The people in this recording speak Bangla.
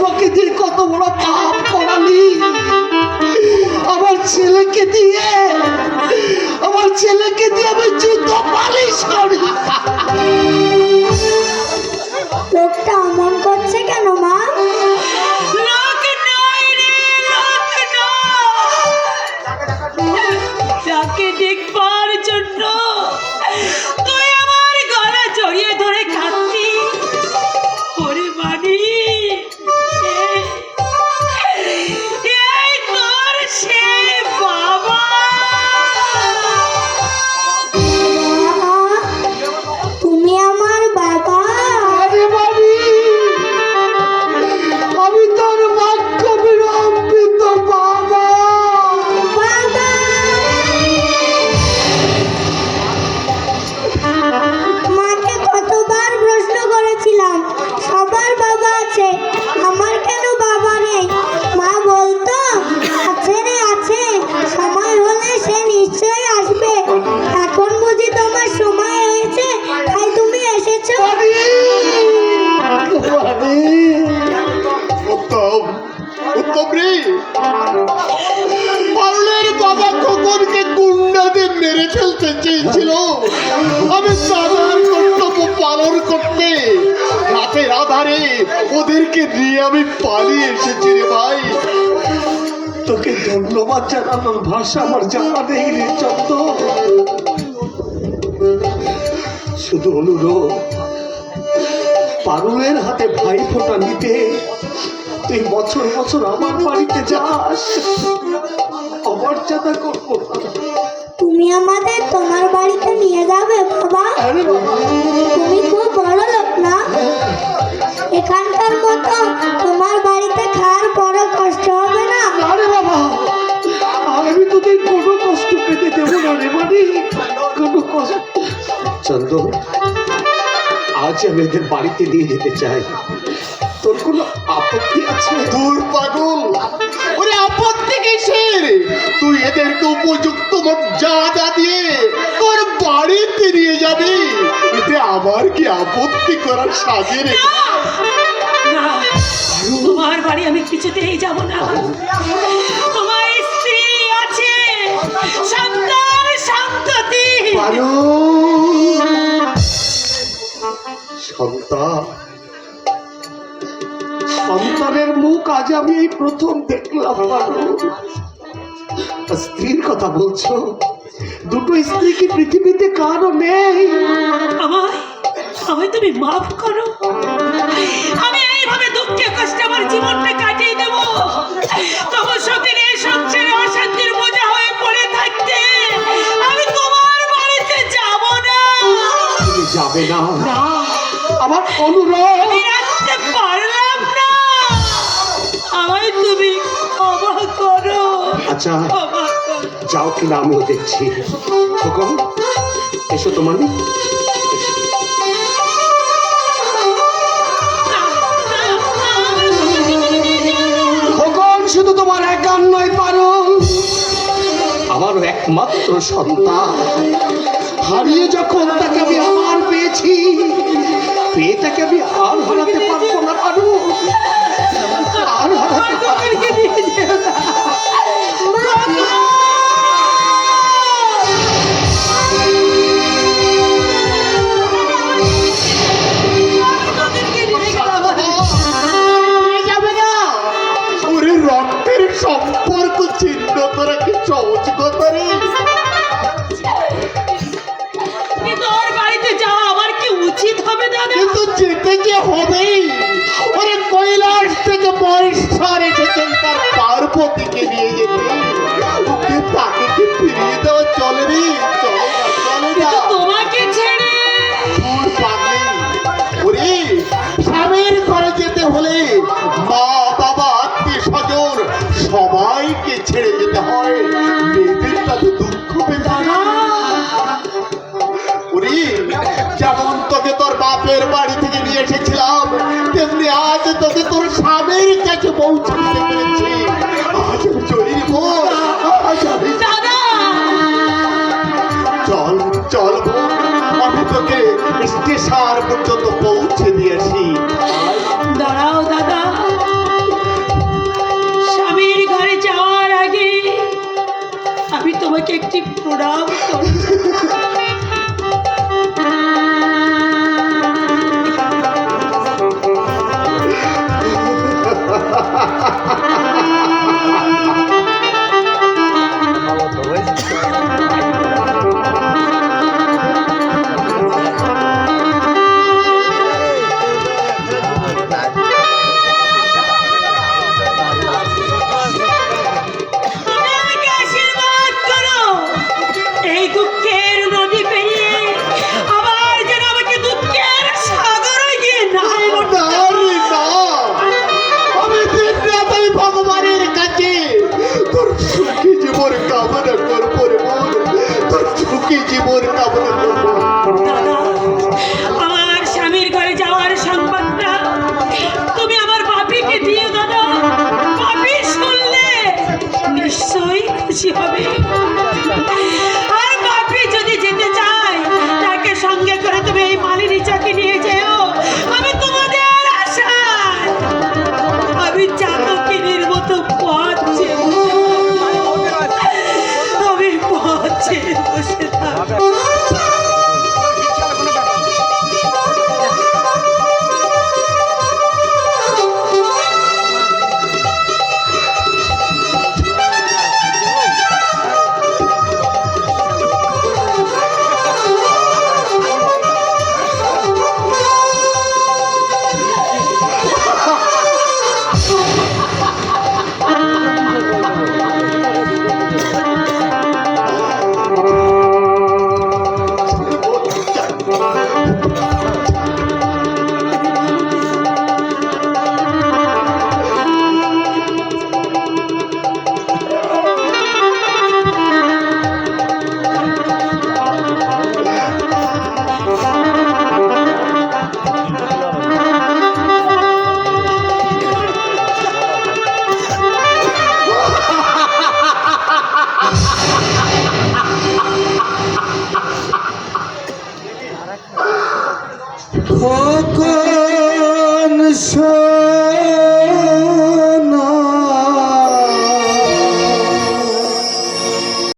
আমাকে দিয়ে কত বড় পাপ করালি। আমার ছেলেকে দিয়ে আমি জুতো পালিশ করি। লোকটা অমন করছে কেন মা? যাকে দেখবার জন্য তুই আমার গলা জড়িয়ে ধরে কাঁদতি, ওরে মানি এই তোর সে বাবা। তুমি আমার বাবা? আরে বাড়ি, আমি তোর বাক্য বিলম্বিত বাবা। মাকে কতবার প্রশ্ন করেছিলাম, সবার বাবা আছে, আমার কেন বাবা নেই? মা বলতো আছে রে আছে, সময় হলে সে নিশ্চয়ই আসবে। এখন বুঝি তোমার সময় হয়েছে, তাই তুমি এসেছো। উত্তম, উত্তম রে, পারুলের বাবা খোকনকে গুন্ডাদের মেরে ফেলতে চেয়েছিল। আমি দাদার কর্তব্য পালন করতে রাতের আধারে ওদেরকে নিয়ে আমি পালিয়ে এসেছি রে ভাই। তোকে ধন্যবাদ জানানোর ভাষা আমার জানা নেই রে চন্দ। শুধু অনুরোধ, পারুলের হাতে ভাই ফোঁটা নিতে তুই বছর বছর আমার বাড়িতে যাস, অমর্যাদা করবো না। তুমি আমাদের তোমার বাড়িতে নিয়ে যাবে বাবা? আরে বাবা, তুমি খুব বড় লোক না? এখানকার মতো তোমার বাড়িতে খাওয়ার বড় কষ্ট হবে না? আরে বাবা, আমি তোদের কোনো কষ্ট পেতে দেবো না রে মানে, কোনো কষ্ট। চন্দ্র, আজ আমি এদের বাড়িতে নিয়ে যেতে চাই, তোর কোনো আপত্তি আছে? দূর পাগল, ওরে আপত্তি কিসের? তুই এদেরকে উপযুক্ত মর্যাদা দিয়ে তোর বাড়িতে নিয়ে যাবি, এতে আমার কি আপত্তি করার সাজে রে? না, তোমার বাড়ি আমি কিছুতেই যাব না। তোমার স্ত্রী আছে, সন্তান সন্ততি। সন্তানের মুখ আজ আমি এই প্রথম দেখলাম। স্ত্রীর কথা বলছো? দুটো স্ত্রী কি পৃথিবীতে কারো নেই? আমায় তুমি মাফ করো। আমি এইভাবে দুঃখে কষ্টে আমার জীবনটা কাটিয়ে দেব। তবু সতীর এই সংসারে অশান্তির বোঝা হয়ে পড়ে থাকতে আমি তোমার বাড়িতে যাব না। তুমি যাবে না? না, আমার অনুরোধ। আমি রাখতে পারলাম না, আমায় তুমি ক্ষমা করো। আচ্ছা, ক্ষমা করো। যাও কিনা আমিও দেখছি। খোকন, এসো তোমার। খোকন শুধু তোমার একার নয় পারুল, আমারও একমাত্র সন্তান। হারিয়ে যখন তাকে আমি আবার পেয়েছি, পেয়ে তাকে আমি আর হারাতে পারবো না পারুল, আর হারাতে পারবো না। ওরে রক্তের সম্পর্ক ছিন্ন করা কি সহজ কথা রে? কিন্তু ওর বাড়িতে যাওয়া আমার কি উচিত হবে দাদা? কিন্তু যেতে যে হবেই। ওরে কৈলাস থেকে মহেশ্বর এসেছেন তার পার্বতীকে নিয়ে যেতে, ওকে তাকে কি ফিরিয়ে দেওয়া চলে রে? চলে না, চলে না। তোমাকে ছেড়ে দূর পাগলি। ওরে স্বামীর ঘরে যেতে হলে মা বাবা আত্মীয় স্বজন সবাইকে ছেড়ে যেতে হয়। মেয়েদের তাতে দুঃখ বেদনা। ওরে যেমন তোকে তোর বাপের বাড়ি থেকে নিয়ে এসেছিলাম, তেমনি আজ তোকে তোর স্বামীর কাছে পৌঁছে দিতে পেরেছি। আজ আমি চলি বোন, আজ আমি দাদা। চল চল বোন, আমি তোকে স্টেশন পর্যন্ত পৌঁছে দিয়েছি। দাঁড়াও দাদা, প্রণাম করছি। তুমি আমাকে আশীর্বাদ করো, এই দুঃখের নদী পেরিয়ে আবার যেন আমাকে দুঃখের সাগরে গিয়ে নাই না রে না, আমি দিন রাত ওই ভগবানের কাছে তোর সুখী জীবন কামনা করবো রে বোন, তোর সুখী জীবন কামনা করবো। দাদা, আমার স্বামীর ঘরে যাওয়ার সংবাদটা তুমি আমার বাপিকে দিও দাদা। বাপি শুনলে নিশ্চয়ই খুশি হবে। আর বাপি যদি যেতে চায় তাকে সঙ্গে করে তুমি এই মালিনী চাকি নিয়ে যেও। আমি তোমাদের আশায় আমি চাতকিনীর মতো পথ চেয়ে আমি পথ চেয়ে বসে থাকবো। খোকন